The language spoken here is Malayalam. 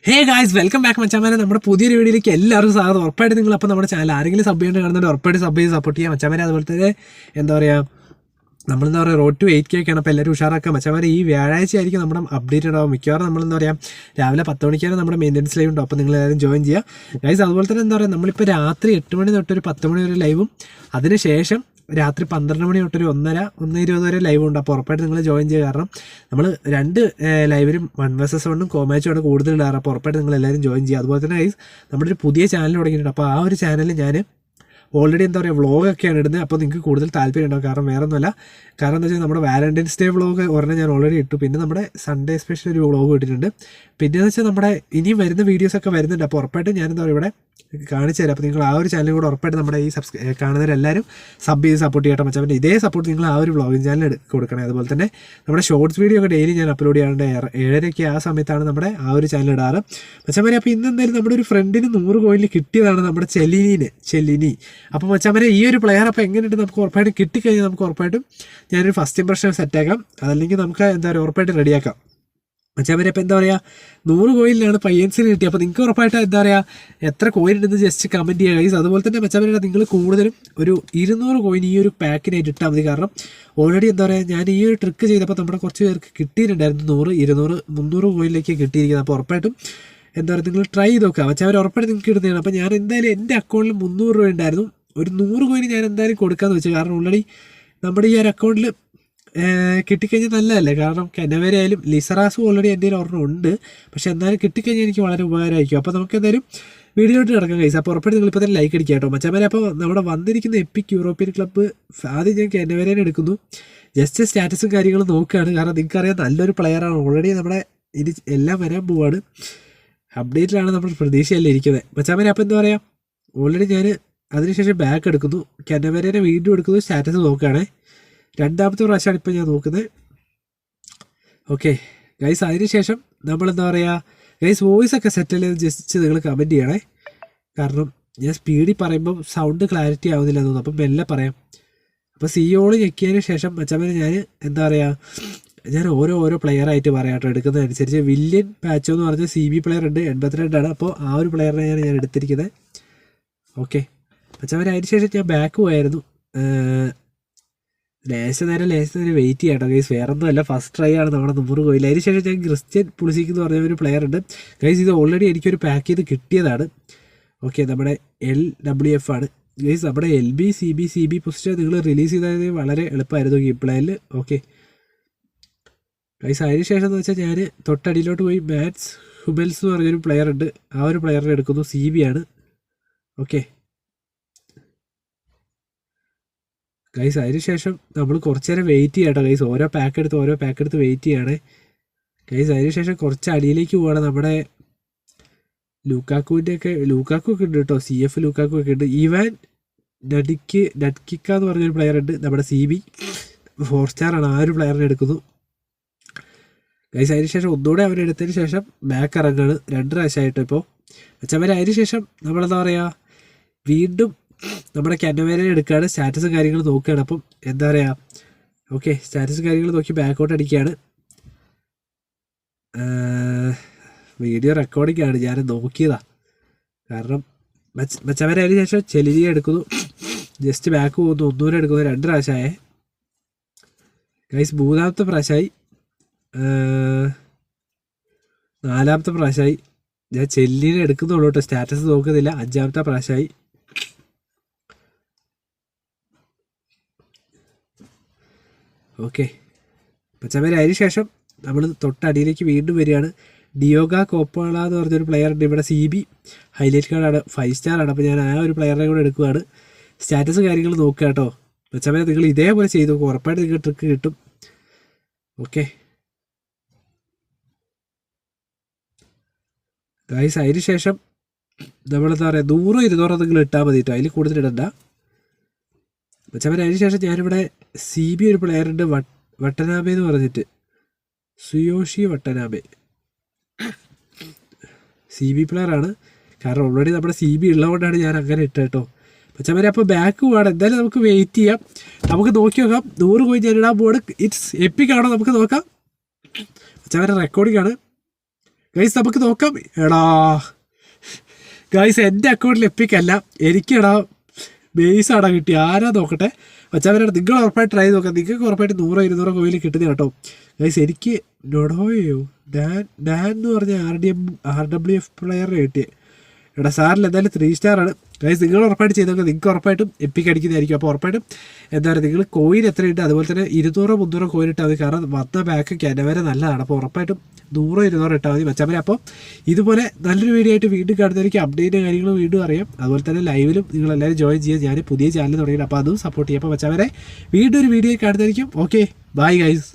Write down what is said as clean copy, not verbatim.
ഹേ ഗായ്സ്, വെൽക്കം ബാക്ക് മച്ചാമാരെ. നമ്മുടെ പുതിയൊരു വീഡിയോയിലേക്ക് എല്ലാവർക്കും സ്വാഗതം. ഉറപ്പായിട്ട് നിങ്ങൾ അപ്പോൾ നമ്മുടെ ചാനൽ ആരെങ്കിലും സബ് ചെയ്യേണ്ടി കാണുന്നുണ്ട്, ഉറപ്പായിട്ട് സബ് ചെയ്ത് സപ്പോർട്ട് ചെയ്യാം മച്ചാമാരെ. അതുപോലെ തന്നെ നമ്മളെന്താ പറയുക, റോഡ് ടു 8K ഒക്കെയാണ്. അപ്പോൾ എല്ലാവരും ഉഷാറാക്കാം മച്ചാമാരെ. ഈ വ്യാഴാഴ്ച ആയിരിക്കും നമ്മുടെ അപ്ഡേറ്റ് ഉണ്ടാവും. മിക്കവാറും നമ്മളെന്താ പറയുക, രാവിലെ 10 മണിക്കാണ് നമ്മുടെ മെയിൻ്റനൻസ് ലൈവ് ഉണ്ടാവും. അപ്പോൾ നിങ്ങൾ എല്ലാവരും ജോയിൻ ചെയ്യുക ഗായ്സ്. അതുപോലെ തന്നെ എന്താ പറയുക, നമ്മളിപ്പോൾ രാത്രി 8 മണി തൊട്ടൊരു 10 മണി വരെ ലൈവും, അതിനുശേഷം രാത്രി 12 മണി തൊട്ടൊരു 1:20 വരെ ലൈവ് ഉണ്ട്. അപ്പോൾ ഉറപ്പായിട്ട് നിങ്ങൾ ജോയിൻ ചെയ്യുക. കാരണം നമ്മൾ 2 ലൈവിലും 1 vs 1 കോമാച്ചുമാണ് കൂടുതൽ ഇടാറ്. അപ്പോൾ ഉറപ്പായിട്ട് നിങ്ങൾ എല്ലാവരും ജോയിൻ ചെയ്യുക. അതുപോലെ തന്നെ ഗൈസ്, നമ്മുടെ ഒരു പുതിയ ചാനൽ തുടങ്ങിയിട്ടുണ്ട്. അപ്പോൾ ആ ഒരു ചാനലിൽ ഞാൻ ഓൾറെഡി എന്താ പറയുക, വ്ളോഗൊക്കെയാണ് ഇടുന്നത്. അപ്പോൾ നിങ്ങൾക്ക് കൂടുതൽ താല്പര്യം ഉണ്ടാവും. കാരണം വേറെ ഒന്നുമല്ല, കാരണം എന്താ വെച്ചാൽ നമ്മുടെ വാലന്റൈൻസ് ഡേ വ്ളോഗ് ഒരെണ്ണം ഞാൻ ഓൾറെഡി ഇട്ടു. പിന്നെ നമ്മുടെ സൺഡേ സ്പെഷ്യൽ ഒരു വ്ളോഗ് ഇട്ടിട്ടുണ്ട്. പിന്നെയെന്ന് വെച്ചാൽ നമ്മുടെ ഇനിയും വരുന്ന വീഡിയോസൊക്കെ വരുന്നുണ്ട്. അപ്പോൾ ഉറപ്പായിട്ട് ഞാനെന്താ പറയുക ഇവിടെ കാണിച്ചു തരാം. അപ്പോൾ നിങ്ങൾ ആ ഒരു ചാനൽ കൂടെ ഉറപ്പായിട്ട് നമ്മുടെ ഈ കാണുന്നവരെല്ലാവരും സബ് ചെയ്ത് സപ്പോർട്ട് ചെയ്യട്ടെ മച്ചാൻ. ഇതേ സപ്പോർട്ട് നിങ്ങൾ ആ ഒരു വ്ളോഗിങ് ചാനൽ കൊടുക്കണേ. അതുപോലെ തന്നെ നമ്മുടെ ഷോർട്സ് വീഡിയോ ഒക്കെ ഡെയിലി ഞാൻ അപ്ലോഡ് ചെയ്യാറുണ്ട്. 7:30 ആ സമയത്താണ് നമ്മുടെ ആ ഒരു ചാനൽ ഇടാറ് മച്ചാൻ. അപ്പോൾ ഇന്ന് എന്തായാലും നമ്മുടെ ഒരു ഫ്രണ്ടിന് 100 കോയിനിൽ കിട്ടിയതാണ്, നമ്മുടെ ചെല്ലിനി. അപ്പോൾ മച്ചാൻ ഈ ഒരു പ്ലെയർ അപ്പോൾ എങ്ങനെയുണ്ട് നമുക്ക് ഉറപ്പായിട്ടും കിട്ടിക്കഴിഞ്ഞാൽ നമുക്ക് ഉറപ്പായിട്ടും ഞാനൊരു ഫസ്റ്റ് ഇംപ്രഷൻ സെറ്റാക്കാം. അതല്ലെങ്കിൽ നമുക്ക് എന്താ പറയുക, ഉറപ്പായിട്ട് റെഡിയാക്കാം മച്ചാൻ. അപ്പോൾ എന്താ പറയുക, 100 കോയിനിലാണ് പയ്യൻസിന് കിട്ടിയത്. അപ്പോൾ നിങ്ങൾക്ക് ഉറപ്പായിട്ട് എന്താ പറയുക, എത്ര കോയിൻ ഉണ്ടെന്ന് ജസ്റ്റ് കമൻറ്റ് ചെയ്യുക ഗൈസ്. അതുപോലെ തന്നെ മച്ചാൻ നിങ്ങൾ കൂടുതലും ഒരു 200 കോയിൻ ഈ ഒരു പാക്കിനായിട്ട് ഇട്ടാൽ മതി. കാരണം ഓൾറെഡി എന്താ പറയുക, ഞാൻ ഈ ഒരു ട്രിക്ക് ചെയ്തപ്പോൾ നമ്മുടെ കുറച്ച് പേർക്ക് കിട്ടിയിട്ടുണ്ടായിരുന്നു 100, 200, 300 കോയിനിലേക്ക് കിട്ടിയിരിക്കുന്നത്. അപ്പോൾ ഉറപ്പായിട്ടും എന്താ പറയുക, നിങ്ങൾ ട്രൈ ചെയ്ത് നോക്കുക മച്ചാൻ. ഉറപ്പായിട്ട് നിങ്ങൾക്ക് കിട്ടുന്നതാണ്. അപ്പോൾ ഞാൻ എന്തായാലും എൻ്റെ അക്കൗണ്ടിൽ 300 രൂപ ഉണ്ടായിരുന്നു. ഒരു 100 കോയിൻ ഞാൻ എന്തായാലും കൊടുക്കാമെന്ന് വെച്ചു. കാരണം ഓൾറെഡി നമ്മുടെ ഈ ഒരു അക്കൗണ്ടിൽ കിട്ടിക്കഴിഞ്ഞാൽ നല്ലതല്ലേ. കാരണം കനവേര ആയാലും ലിസറാസും ഓൾറെഡി എൻ്റെ ഒരെണ്ണം ഉണ്ട്. പക്ഷേ എന്നാലും കിട്ടിക്കഴിഞ്ഞാൽ എനിക്ക് വളരെ ഉപകാരമായിരിക്കും. അപ്പോൾ നമുക്ക് എന്തായാലും വീഡിയോയിട്ട് കിടക്കാം ഗൈസ്. അപ്പോൾ ഉറപ്പായിട്ട് നിങ്ങൾ ഇപ്പോൾ തന്നെ ലൈക്ക് അടിക്കുക കേട്ടോ മച്ചാമാരെ. അപ്പോൾ നമ്മുടെ വന്നിരിക്കുന്ന എപ്പിക് യൂറോപ്യൻ ക്ലബ്ബ് ആദ്യം ഞാൻ കനവേരേനെ എടുക്കുന്നു. ജസ്റ്റ് സ്റ്റാറ്റസും കാര്യങ്ങളും നോക്കുകയാണ്. കാരണം നിങ്ങൾക്കറിയാം നല്ലൊരു പ്ലെയറാണ്. ഓൾറെഡി നമ്മുടെ ഇനി എല്ലാം വരാൻ പോവാണ്. അപ്ഡേറ്റിലാണ് നമ്മൾ പ്രതീക്ഷയല്ലേ ഇരിക്കുന്നത് മച്ചാമാരെ. അപ്പോൾ എന്താ പറയുക, ഓൾറെഡി ഞാൻ അതിനുശേഷം ബാക്ക് എടുക്കുന്നു, കനവേരേനെ വീണ്ടും എടുക്കുന്നു, സ്റ്റാറ്റസ് നോക്കുകയാണേ. 2ാമത്തെ പ്രാവശ്യമാണ് ഇപ്പോൾ ഞാൻ നോക്കുന്നത്. ഓക്കെ ഗൈസ്, അതിനുശേഷം നമ്മളെന്താ പറയുക ഗൈസ്, വോയിസ് ഒക്കെ സെറ്റിൽ ജസ്റ്റ് നിങ്ങൾ കമൻറ്റ് ചെയ്യണേ. കാരണം ഞാൻ സ്പീഡിൽ പറയുമ്പം സൗണ്ട് ക്ലാരിറ്റി ആവുന്നില്ല തോന്നുന്നു. അപ്പം മെല്ലെ പറയാം. അപ്പോൾ സിയോള് ഞെക്കിയതിന് ശേഷം മച്ചാമ്മ ഞാൻ എന്താ പറയുക, ഞാൻ ഓരോ പ്ലെയറായിട്ട് പറയാം കേട്ടോ. എടുക്കുന്നതനുസരിച്ച് വില്യൻ പാച്ചോ എന്ന് പറഞ്ഞ CB പ്ലെയർ ഉണ്ട്, 82 ആണ്. അപ്പോൾ ആ ഒരു പ്ലെയറിനെയാണ് ഞാൻ എടുത്തിരിക്കുന്നത്. ഓക്കെ മച്ചാമ്മ, അതിന് ശേഷം ഞാൻ ബാക്ക് പോയായിരുന്നു. ലേശം നേരം വെയിറ്റ് ചെയ്യാം കേട്ടോ ഗൈസ്. വേറെ ഒന്നുമല്ല, ഫസ്റ്റ് ട്രൈ ആണ് നമ്മുടെ 100 കോയിൽ. അതിന് ശേഷം ഞാൻ ക്രിസ്ത്യൻ പുളിസിക്ക് എന്ന് പറഞ്ഞ ഒരു പ്ലെയർ ഉണ്ട് ഗൈസ്. ഇത് ഓൾറെഡി എനിക്കൊരു പാക്ക് ചെയ്ത് കിട്ടിയതാണ്. ഓക്കെ, നമ്മുടെ LWF ആണ് ഗൈസ്. നമ്മുടെ LB CB പൊസിഷൻ നിങ്ങൾ റിലീസ് ചെയ്തത് വളരെ എളുപ്പമായിരുന്നു ഈ പ്ലെയറിൽ. ഓക്കെ ഗൈസ്, അതിന് ശേഷം എന്ന് വെച്ചാൽ ഞാൻ തൊട്ടടിയിലോട്ട് പോയി മാറ്റ്സ് ഹുബൽസ് എന്ന് പറഞ്ഞൊരു പ്ലെയർ ഉണ്ട്. ആ ഒരു പ്ലെയറിനെ എടുക്കുന്നു, CB ആണ്. ഓക്കെ ഗൈസ്, അതിന് ശേഷം നമ്മൾ കുറച്ച് നേരം വെയിറ്റ് ചെയ്യാം കേട്ടോ ഗൈസ്. ഓരോ പാക്ക് എടുത്ത് വെയിറ്റ് ചെയ്യണേ ഗൈസ്. അതിന് ശേഷം കുറച്ച് അടിയിലേക്ക് പോവാണ്. നമ്മുടെ ലൂക്കാക്കു ഒക്കെ ഉണ്ട് കേട്ടോ. CF ലൂക്കാക്കു ഒക്കെ ഉണ്ട്. ഈവാൻ നഡ്കിക്ക എന്ന് പറഞ്ഞൊരു പ്ലെയർ ഉണ്ട്, നമ്മുടെ CB 4 സ്റ്റാർ ആണ്. ആ ഒരു പ്ലെയറിനെ എടുക്കുന്നു ഗൈസ്. അതിന് ശേഷം ഒന്നുകൂടെ അവരെടുത്തതിന് ശേഷം ബാക്ക് ഇറങ്ങാണ്. 2 പ്രാവശ്യമായിട്ട് ഇപ്പോൾ മച്ചവരെ. അതിന് ശേഷം നമ്മളെന്താ പറയുക, വീണ്ടും നമ്മുടെ കനവേരനെ എടുക്കുകയാണ്. സ്റ്റാറ്റസും കാര്യങ്ങൾ നോക്കുകയാണ്. അപ്പം എന്താ പറയുക, ഓക്കെ സ്റ്റാറ്റസും കാര്യങ്ങൾ നോക്കി ബാക്കോട്ട് അടിക്കുകയാണ്. വീഡിയോ റെക്കോർഡിംഗ് ആണ്, ഞാൻ നോക്കിയതാണ്. കാരണം മച്ചവരെ അതിന് ശേഷം ചെലിനിയെ എടുക്കുന്നു, ജസ്റ്റ് ബാക്ക് പോകുന്നു, ഒന്നുകൂടെ എടുക്കുന്നു. 2 പ്രാവശ്യമായേ ഗൈസ്. 3ാമത്തെ പ്രാവശ്യമായി, 4ാമത്തെ പ്രാവശ്യമായി. ഞാൻ ചെല്ലിനെ എടുക്കുന്നുള്ളൂ കേട്ടോ, സ്റ്റാറ്റസ് നോക്കുന്നില്ല. 5ാമത്തെ പ്രാവശ്യമായി. ഓക്കെ പച്ചമേര. അതിന് ശേഷം നമ്മൾ തൊട്ടടിയിലേക്ക് വീണ്ടും വരികയാണ്. ഡിയോഗ കോപ്പാള എന്ന് പറഞ്ഞൊരു പ്ലെയർ ഉണ്ട് ഇവിടെ. CB ഹൈലൈറ്റ് കാർഡാണ്, 5 സ്റ്റാർ ആണ്. അപ്പോൾ ഞാൻ ആ ഒരു പ്ലെയറിനെ കൂടെ എടുക്കുകയാണ്. സ്റ്റാറ്റസ് കാര്യങ്ങൾ നോക്കുക കേട്ടോ പച്ചമേര. നിങ്ങൾ ഇതേപോലെ ചെയ്ത് നോക്കുക, ഉറപ്പായിട്ട് നിങ്ങൾക്ക് ട്രിക്ക് കിട്ടും. ഓക്കെ ഗൈസ്, അതിന് ശേഷം നമ്മളെന്താ പറയുക, 100, 200 നിങ്ങൾ ഇട്ടാൽ മതി കേട്ടോ, അതിൽ കൂടുതൽ ഇടണ്ട മച്ചവൻ. അതിന് ശേഷം ഞാനിവിടെ CB ഒരു പ്ലെയർ ഉണ്ട്, വട്ടനാബെ എന്ന് പറഞ്ഞിട്ട്, സുയോഷി വട്ടനാബെ. CB പ്ലെയർ ആണ്. കാരണം ഓൾറെഡി നമ്മുടെ CB ഉള്ളതുകൊണ്ടാണ് ഞാൻ അങ്ങനെ ഇട്ടത് കേട്ടോ മച്ചവരെ. അപ്പോൾ ബാക്ക് പോവാണ്. എന്തായാലും നമുക്ക് വെയിറ്റ് ചെയ്യാം, നമുക്ക് നോക്കി നോക്കാം. 100 കോയിൻ ഞാൻ ഇടാൻ പോവാണ്. ഇറ്റ്സ് എപ്പിക് ആണോ നമുക്ക് നോക്കാം മച്ചവരെ. റെക്കോർഡിംഗ് ആണ്. ഗൈസ് നമുക്ക് നോക്കാം. എടാ ഗൈസ് എൻ്റെ അക്കൗണ്ടിൽ എപ്പിക്കല്ല, എനിക്കെടാ ബേസാടാ കിട്ടി. ആരാ നോക്കട്ടെ മച്ചാവരാണ്. നിങ്ങൾ ഉറപ്പായിട്ട് ട്രൈ നോക്കാം. നിങ്ങൾക്ക് ഉറപ്പായിട്ട് 100-200 കോയിൽ കിട്ടുന്നത് കേട്ടോ ഗൈസ്. എനിക്ക് നൊടോയോ ഡാൻ എന്ന് പറഞ്ഞ RWF പ്ലെയറിനെ കിട്ടിയത്. എടാ സാറിൽ എന്തായാലും 3 സ്റ്റാറാണ് ഗൈസ്. നിങ്ങൾ ഉറപ്പായിട്ട് ചെയ്ത് നോക്കുക. നിങ്ങൾക്ക് ഉറപ്പായിട്ടും എപ്പിക്ക് അടിക്കുന്നതായിരിക്കും. അപ്പോൾ ഉറപ്പായിട്ടും എന്താ പറയുക, നിങ്ങൾ കോയിൻ എത്രയുണ്ട് അതുപോലെ തന്നെ 200-300 കോയിൻ ഇട്ടാൽ മതി. കാരണം വന്ന ബാക്ക് ക്യാനവരെ നല്ലതാണ്. അപ്പോൾ ഉറപ്പായിട്ടും 100-200 ഇട്ടാൽ മതി മച്ചാവരെ. അപ്പോൾ ഇതുപോലെ നല്ലൊരു വീഡിയോ ആയിട്ട് വീണ്ടും കാണുന്നതായിരിക്കും. അപ്ഡേറ്റ് കാര്യങ്ങൾ വീണ്ടും അറിയാം. അതുപോലെ തന്നെ ലൈവിലും നിങ്ങളെല്ലാവരും ജോയിൻ ചെയ്യുക. ഞാൻ പുതിയ ചാനൽ തുടങ്ങിയിട്ട് അപ്പോൾ അതും സപ്പോർട്ട് ചെയ്യാം. അപ്പോൾ മച്ചാവരെ വീണ്ടും ഒരു വീഡിയോ കാണുന്നതായിരിക്കും. Okay bye guys.